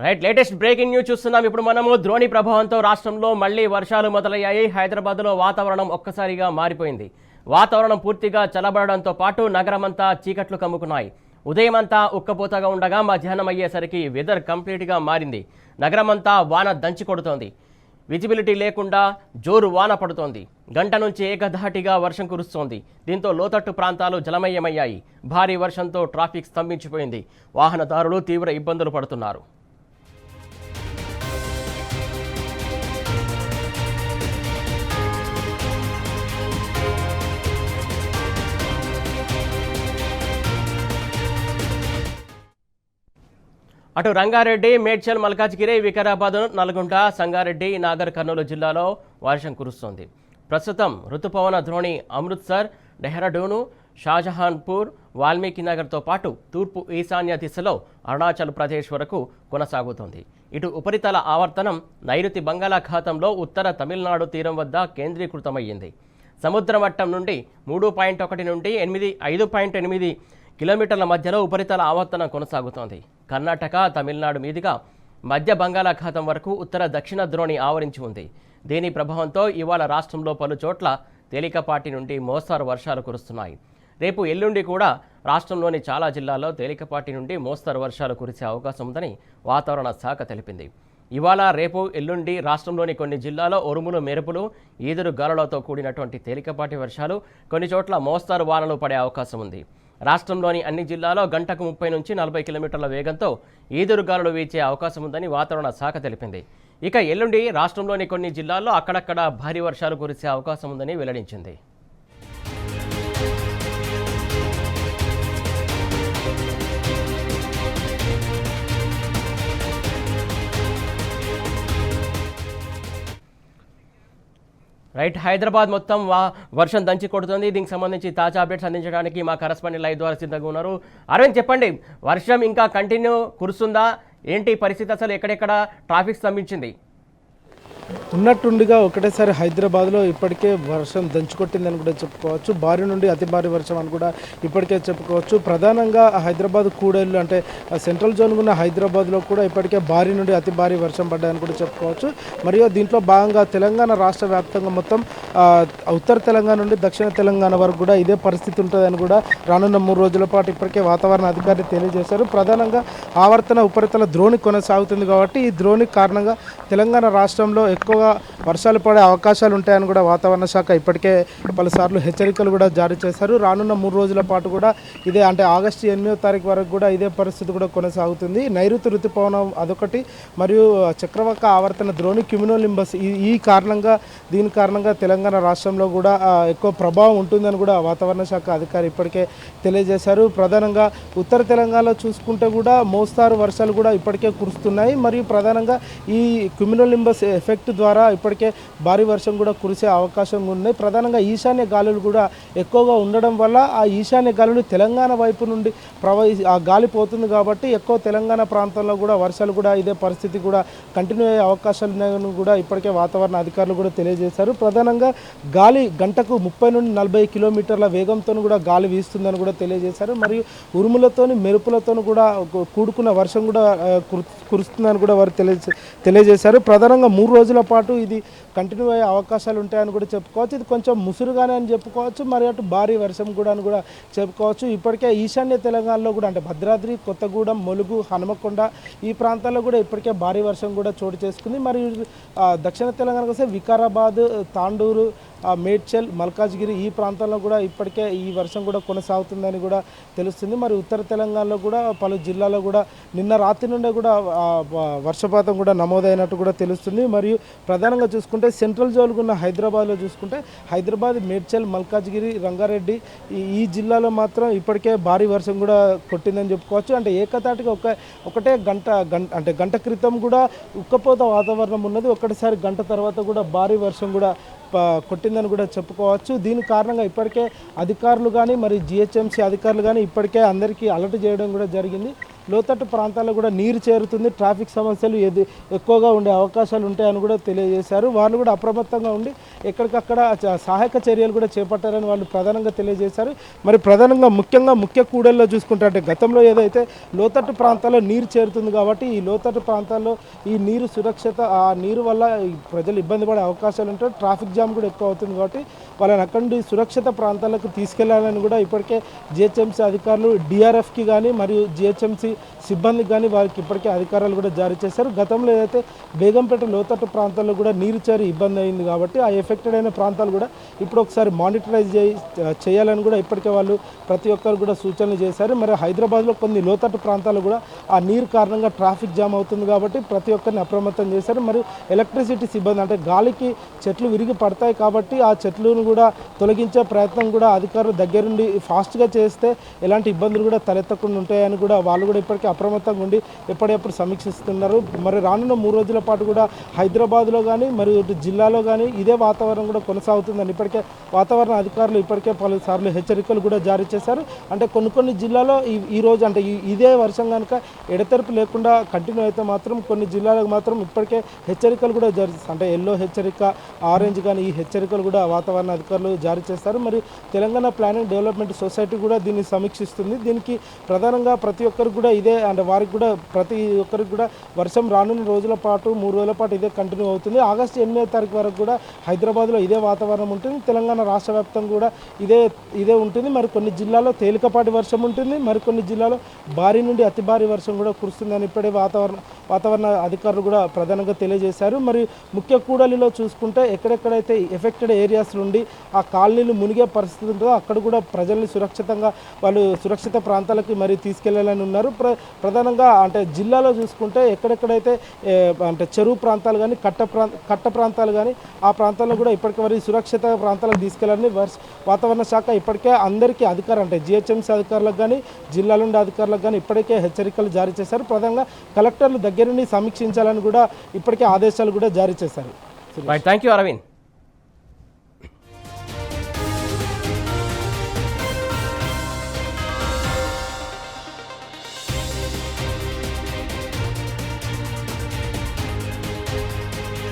Right latest breaking news చూస్తున్నాం. ఇప్పుడు మనము ద్రోణి ప్రభావంతో రాష్ట్రంలో మళ్లీ వర్షాలు మొదలయ్యాయి. హైదరాబాద్లో వాతావరణం ఒక్కసారిగా మారిపోయింది. వాతావరణం పూర్తిగా చల్లబడడంతో పాటు నగరమంతా చీకట్లు కమ్ముకున్నాయి. ఉదయమంతా ఉక్కపోతగా ఉండగా మధ్యాహ్నం అయ్యేసరికి వెదర్ కంప్లీట్గా మారింది. నగరమంతా వాన దంచి కొడుతోంది. విజిబిలిటీ లేకుండా జోరు వాన పడుతోంది. గంట నుంచి ఏకధాటిగా వర్షం కురుస్తోంది. దీంతో లోతట్టు ప్రాంతాలు జలమయమయ్యాయి. భారీ వర్షంతో ట్రాఫిక్ స్తంభించిపోయింది. వాహనదారులు తీవ్ర ఇబ్బందులు పడుతున్నారు. అటు రంగారెడ్డి, మేడ్చల్, మల్కాజ్గిరి, వికారాబాద్, నల్గొండ, సంగారెడ్డి, నాగర్ కర్నూలు జిల్లాలో వర్షం కురుస్తోంది. ప్రస్తుతం రుతుపవన ద్రోణి అమృత్సర్, డెహ్రాడూను, షాజహాన్పూర్, వాల్మీకి నగర్తో పాటు తూర్పు ఈశాన్య దిశలో అరుణాచల్ ప్రదేశ్ వరకు కొనసాగుతోంది. ఇటు ఉపరితల ఆవర్తనం నైరుతి బంగాళాఖాతంలో ఉత్తర తమిళనాడు తీరం వద్ద కేంద్రీకృతమయ్యింది. సముద్ర మట్టం నుండి 3.1 నుండి 5.8 కిలోమీటర్ల మధ్యలో ఉపరితల ఆవర్తనం కొనసాగుతోంది. కర్ణాటక, తమిళనాడు మీదుగా మధ్య బంగాళాఖాతం వరకు ఉత్తర దక్షిణ ద్రోణి ఆవరించి ఉంది. దీని ప్రభావంతో ఇవాళ రాష్ట్రంలో పలు చోట్ల తేలికపాటి నుండి మోస్తారు వర్షాలు కురుస్తున్నాయి. రేపు ఎల్లుండి కూడా రాష్ట్రంలోని చాలా జిల్లాల్లో తేలికపాటి నుండి మోస్తరు వర్షాలు కురిసే అవకాశం ఉందని వాతావరణ శాఖ తెలిపింది. ఇవాళ, రేపు, ఎల్లుండి రాష్ట్రంలోని కొన్ని జిల్లాల్లో ఉరుములు, మెరుపులు, ఈదురు గాలులతో కూడినటువంటి తేలికపాటి వర్షాలు, కొన్ని చోట్ల మోస్తరు వానలు పడే అవకాశం ఉంది. రాష్ట్రంలోని అన్ని జిల్లాల్లో గంటకు 30 నుంచి 40 కిలోమీటర్ల వేగంతో ఈదురుగాలులు వీచే అవకాశం ఉందని వాతావరణ శాఖ తెలిపింది. ఇక ఎల్లుండి రాష్ట్రంలోని కొన్ని జిల్లాల్లో అక్కడక్కడ భారీ వర్షాలు కురిసే అవకాశం ఉందని వెల్లడించింది. రైట్, హైదరాబాద్ మొత్తం వర్షం దంచి కొడుతుంది. దీనికి సంబంధించి తాజా అప్డేట్స్ అందించడానికి మా కరెస్పాండెంట్ లైవ్ ద్వారా సిద్ధంగా ఉన్నారు. అరవింద్, చెప్పండి, వర్షం ఇంకా కంటిన్యూ కురుస్తుందా? ఏంటి పరిస్థితి? అసలు ఎక్కడెక్కడ ట్రాఫిక్ స్తంభించింది? ఉన్నట్టుండిగా ఒకటేసారి హైదరాబాద్లో ఇప్పటికే వర్షం దంచుకొట్టిందని కూడా చెప్పుకోవచ్చు. భారీ నుండి అతి భారీ వర్షం అని కూడా ఇప్పటికే చెప్పుకోవచ్చు. ప్రధానంగా హైదరాబాద్ కూడేళ్ళు అంటే సెంట్రల్ జోన్ ఉన్న హైదరాబాద్లో కూడా ఇప్పటికే భారీ నుండి అతి భారీ వర్షం పడ్డాయని కూడా చెప్పుకోవచ్చు. మరియు దీంట్లో భాగంగా తెలంగాణ రాష్ట్ర వ్యాప్తంగా మొత్తం ఉత్తర తెలంగాణ నుండి దక్షిణ తెలంగాణ వరకు కూడా ఇదే పరిస్థితి ఉంటుందని కూడా రానున్న 3 రోజుల పాటు ఇప్పటికే వాతావరణ అధికారులు తెలియజేశారు. ప్రధానంగా ఆవర్తన ఉపరితల ద్రోణి కొనసాగుతుంది కాబట్టి ఈ ద్రోణి కారణంగా తెలంగాణ రాష్ట్రంలో ఎక్కువగా వర్షాలు పడే అవకాశాలు ఉంటాయని కూడా వాతావరణ శాఖ ఇప్పటికే పలుసార్లు హెచ్చరికలు కూడా జారీ చేశారు. రానున్న 3 రోజుల పాటు కూడా ఇదే, అంటే ఆగస్టు 8వ తారీఖు వరకు కూడా ఇదే పరిస్థితి కూడా కొనసాగుతుంది. నైరుతి ఋతుపవనం అదొకటి, మరియు చక్రవాక ఆవర్తన ద్రోణి క్యుములోనింబస్ దీని కారణంగా తెలంగాణ రాష్ట్రంలో కూడా ఎక్కువ ప్రభావం ఉంటుందని కూడా వాతావరణ శాఖ అధికారి ఇప్పటికే తెలియజేశారు. ప్రధానంగా ఉత్తర తెలంగాణలో చూసుకుంటే కూడా మోస్తారు వర్షాలు కూడా ఇప్పటికే కురుస్తున్నాయి. మరియు ప్రధానంగా ఈ క్యుములోనింబస్ ఎఫెక్ట్ ద్వారా ఇప్పటికే భారీ వర్షం కూడా కురిసే అవకాశం ఉన్నాయి. ప్రధానంగా ఈశాన్య గాలులు కూడా ఎక్కువగా ఉండడం వల్ల ఆ ఈశాన్య గాలులు తెలంగాణ వైపు నుండి ఆ గాలి పోతుంది కాబట్టి ఎక్కువ తెలంగాణ ప్రాంతంలో కూడా వర్షాలు కూడా ఇదే పరిస్థితి కూడా కంటిన్యూ అయ్యే అవకాశాలు ఉన్నాయని కూడా ఇప్పటికే వాతావరణ అధికారులు కూడా తెలియజేశారు. ప్రధానంగా గాలి గంటకు 30 నుండి 40 కిలోమీటర్ల వేగంతో కూడా గాలి వీస్తుందని కూడా తెలియజేశారు. మరియు ఉరుములతోని, మెరుపులతోని కూడా కూడుకున్న వర్షం కూడా కురుస్తుందని కూడా వారు తెలియజేశారు. ప్రధానంగా 3 రోజుల పాటు ఇది కంటిన్యూ అయ్యే అవకాశాలు ఉంటాయని కూడా చెప్పుకోవచ్చు. ఇది కొంచెం ముసురుగానే అని చెప్పుకోవచ్చు, మరి అటు భారీ వర్షం కూడా అని కూడా చెప్పుకోవచ్చు. ఇప్పటికే ఈశాన్య తెలంగాణలో కూడా అంటే భద్రాద్రి, కొత్తగూడెం, ములుగు, హనుమకొండ ఈ ప్రాంతాల్లో కూడా ఇప్పటికే భారీ వర్షం కూడా చోటు చేసుకుంది. మరియు దక్షిణ తెలంగాణకు వస్తే వికారాబాద్, తాండూరు, మేడ్చల్, మల్కాజ్గిరి ఈ ప్రాంతాల్లో కూడా ఇప్పటికే ఈ వర్షం కూడా కొనసాగుతుందని కూడా తెలుస్తుంది. మరి ఉత్తర తెలంగాణలో కూడా పలు జిల్లాల్లో కూడా నిన్న రాత్రి నుండే కూడా వర్షపాతం కూడా నమోదైనట్టు కూడా తెలుస్తుంది. మరియు ప్రధానంగా చూసుకుంటే సెంట్రల్ జోన్ ఉన్న హైదరాబాద్లో చూసుకుంటే హైదరాబాద్, మేడ్చల్, మల్కాజ్గిరి, రంగారెడ్డి ఈ జిల్లాలో మాత్రం ఇప్పటికే భారీ వర్షం కూడా కొట్టిందని చెప్పుకోవచ్చు. అంటే ఏకతాటిగా ఒకటే గంట క్రితం కూడా ఉక్కపోత వాతావరణం ఉన్నది. ఒకటిసారి గంట తర్వాత కూడా భారీ వర్షం కూడా కొట్టిందని కూడా చెప్పుకోవచ్చు. దీని కారణంగా ఇప్పటికే అధికారులు కానీ మరి జిహెచ్ఎంసీ అధికారులు కానీ ఇప్పటికే అందరికీ అలర్ట్ చేయడం కూడా జరిగింది. లోతట్టు ప్రాంతాల్లో కూడా నీరు చేరుతుంది, ట్రాఫిక్ సమస్యలు ఎక్కువగా ఉండే అవకాశాలు ఉంటాయని కూడా తెలియజేశారు. వాళ్ళు కూడా అప్రమత్తంగా ఉండి ఎక్కడికక్కడ సహాయక చర్యలు కూడా చేపట్టారని వాళ్ళు ప్రధానంగా తెలియజేశారు. మరి ప్రధానంగా ముఖ్య కూడల్లో చూసుకుంటే అంటే గతంలో ఏదైతే లోతట్టు ప్రాంతాల్లో నీరు చేరుతుంది కాబట్టి ఈ లోతట్టు ప్రాంతాల్లో ఈ నీరు సురక్షిత, ఆ నీరు వల్ల ప్రజలు ఇబ్బంది పడే అవకాశాలు ఉంటాయి, ట్రాఫిక్ జామ్ కూడా ఎక్కువ అవుతుంది కాబట్టి వాళ్ళని అక్కడి నుండి సురక్షిత ప్రాంతాలకు తీసుకెళ్లాలని కూడా ఇప్పటికే జిహెచ్ఎంసీ అధికారులు డిఆర్ఎఫ్కి కానీ మరియు జిహెచ్ఎంసీ సిబ్బందికి కానీ వారికి ఇప్పటికే అధికారాలు కూడా జారీ చేశారు. గతంలో ఏదైతే బేగంపేట లోతట్టు ప్రాంతాల్లో కూడా నీరు చేరి ఇబ్బంది అయింది కాబట్టి ఆ ఎఫెక్టెడ్ అయిన ప్రాంతాలు కూడా ఇప్పుడు ఒకసారి మానిటరైజ్ చేయాలని కూడా ఇప్పటికే వాళ్ళు ప్రతి ఒక్కరు కూడా సూచనలు చేశారు. మరి హైదరాబాద్లో కొన్ని లోతట్టు ప్రాంతాలు కూడా ఆ నీరు కారణంగా ట్రాఫిక్ జామ్ అవుతుంది కాబట్టి ప్రతి ఒక్కరిని అప్రమత్తం చేశారు. మరియు ఎలక్ట్రిసిటీ సిబ్బంది అంటే గాలికి చెట్లు విరిగి పడతాయి కాబట్టి ఆ చెట్లను కూడా తొలగించే ప్రయత్నం కూడా అధికారులు దగ్గరుండి ఫాస్ట్గా చేస్తే ఎలాంటి ఇబ్బందులు కూడా తలెత్తకుండా ఉంటాయని కూడా వాళ్ళు కూడా ఇప్పటికీ అప్రమత్తంగా ఉండి ఎప్పటికప్పుడు సమీక్షిస్తున్నారు. మరి రానున్న 3 రోజుల పాటు కూడా హైదరాబాద్లో కానీ మరియు ఇటు జిల్లాలో కానీ ఇదే వాతావరణం కూడా కొనసాగుతుందని ఇప్పటికే వాతావరణ అధికారులు ఇప్పటికే పలుసార్లు హెచ్చరికలు కూడా జారీ చేశారు. అంటే కొన్ని జిల్లాలో ఈ రోజు అంటే ఇదే వర్షం కనుక ఎడతెరిపి లేకుండా కంటిన్యూ అయితే మాత్రం కొన్ని జిల్లాలకు మాత్రం ఇప్పటికే హెచ్చరికలు కూడా జారీ చేస్తారు. అంటే ఎల్లో హెచ్చరిక, ఆరెంజ్ కానీ ఈ హెచ్చరికలు కూడా వాతావరణ అధికారులు జారీ చేస్తారు. మరి తెలంగాణ ప్లానింగ్ డెవలప్మెంట్ సొసైటీ కూడా దీన్ని సమీక్షిస్తుంది. దీనికి ప్రధానంగా ప్రతి ఒక్కరికి కూడా ఇదే అంటే వారికి కూడా ప్రతి ఒక్కరికి కూడా వర్షం రానున్న రోజుల పాటు 3 రోజుల పాటు ఇదే కంటిన్యూ అవుతుంది. ఆగస్టు 8వ తారీఖు వరకు కూడా హైదరాబాద్లో ఇదే వాతావరణం ఉంటుంది. తెలంగాణ రాష్ట్ర వ్యాప్తంగా కూడా ఇదే ఉంటుంది. మరి కొన్ని జిల్లాలో తేలికపాటి వర్షం ఉంటుంది, మరికొన్ని జిల్లాలో భారీ నుండి అతి భారీ వర్షం కూడా కురుస్తుందని ఇప్పుడే వాతావరణ అధికారులు కూడా ప్రధానంగా తెలియజేశారు. మరి ముఖ్య కూడలిలో చూసుకుంటే ఎక్కడెక్కడైతే ఎఫెక్టెడ్ ఏరియాస్ నుండి ఆ కాలనీలు మునిగే పరిస్థితి ఉంటుందో అక్కడ కూడా ప్రజల్ని సురక్షితంగా వాళ్ళు సురక్షిత ప్రాంతాలకి మరి తీసుకెళ్లాలని ఉన్నారు. ప్రధానంగా అంటే జిల్లాలో చూసుకుంటే ఎక్కడెక్కడైతే అంటే చెరువు ప్రాంతాలు కానీ కట్ట ప్రాంతాలు కానీ ఆ ప్రాంతాల్లో కూడా ఇప్పటికే మరి సురక్షిత ప్రాంతాలకు తీసుకెళ్లాలని వాతావరణ శాఖ ఇప్పటికే అందరికీ అధికారం అంటే జిహెచ్ఎంసీ అధికారులకు కానీ జిల్లాలో ఉండే అధికారులకు కానీ ఇప్పటికే హెచ్చరికలు జారీ చేశారు. ప్రధానంగా కలెక్టర్లు దగ్గరుండి సమీక్షించాలని కూడా ఇప్పటికే ఆదేశాలు కూడా జారీ చేశారు. Thank you Arvind.